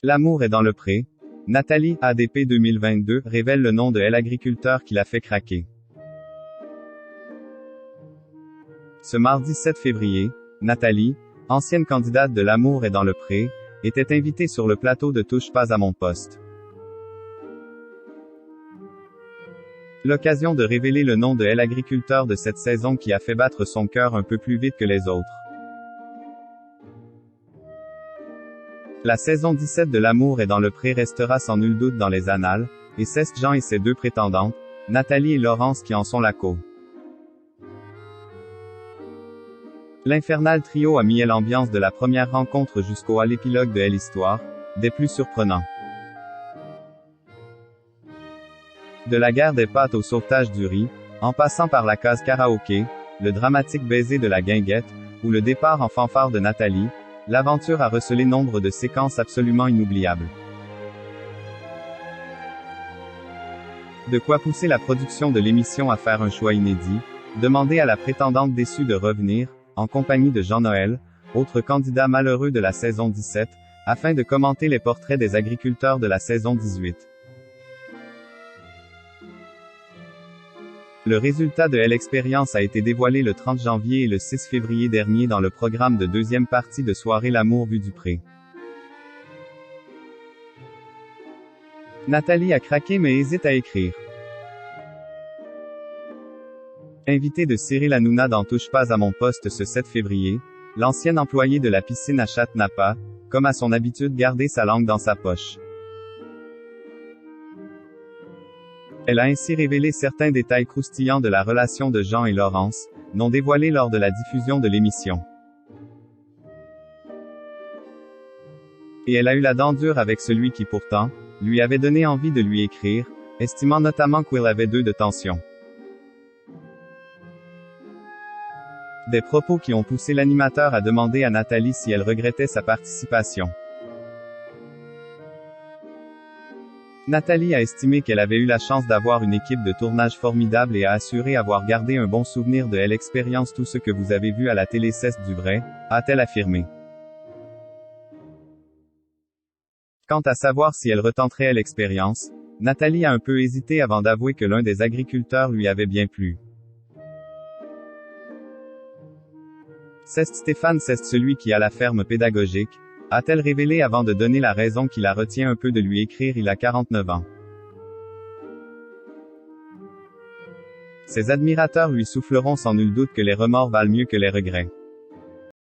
L'amour est dans le pré. Nathalie, ADP 2022, révèle le nom de l'agriculteur qui l'a fait craquer. Ce mardi 7 février, Nathalie, ancienne candidate de L'amour est dans le pré, était invitée sur le plateau de Touche pas à mon poste. L'occasion de révéler le nom de l'agriculteur de cette saison qui a fait battre son cœur un peu plus vite que les autres. La saison 17 de L'amour est dans le pré restera sans nul doute dans les annales, et c'est Jean et ses deux prétendantes, Nathalie et Laurence qui en sont la co. L'infernal trio a mis l'ambiance de la première rencontre jusqu'au à l'épilogue de l'histoire, des plus surprenants. De la guerre des pâtes au sauvetage du riz, en passant par la case karaoké, le dramatique baiser de la guinguette, ou le départ en fanfare de Nathalie, l'aventure a recelé nombre de séquences absolument inoubliables. De quoi pousser la production de l'émission à faire un choix inédit, demander à la prétendante déçue de revenir, en compagnie de Jean-Noël, autre candidat malheureux de la saison 17, afin de commenter les portraits des agriculteurs de la saison 18. Le résultat de l'expérience a été dévoilé le 30 janvier et le 6 février dernier dans le programme de deuxième partie de Soirée L'amour vu du pré. Nathalie a craqué mais hésite à écrire. Invité de Cyril Hanouna dans Touche pas à mon poste ce 7 février, l'ancienne employée de la piscine à Chatte n'a pas, comme à son habitude, gardé sa langue dans sa poche. Elle a ainsi révélé certains détails croustillants de la relation de Jean et Laurence, non dévoilés lors de la diffusion de l'émission. Et elle a eu la dent dure avec celui qui pourtant, lui avait donné envie de lui écrire, estimant notamment qu'il avait de tension. Des propos qui ont poussé l'animateur à demander à Nathalie si elle regrettait sa participation. Nathalie a estimé qu'elle avait eu la chance d'avoir une équipe de tournage formidable et a assuré avoir gardé un bon souvenir de l'expérience. Tout ce que vous avez vu à la télé c'est du vrai, a-t-elle affirmé. Quant à savoir si elle retenterait l'expérience, Nathalie a un peu hésité avant d'avouer que l'un des agriculteurs lui avait bien plu. C'est Stéphane, c'est celui qui a la ferme pédagogique, a-t-elle révélé avant de donner la raison qui la retient un peu de lui écrire. Il a 49 ans. Ses admirateurs lui souffleront sans nul doute que les remords valent mieux que les regrets.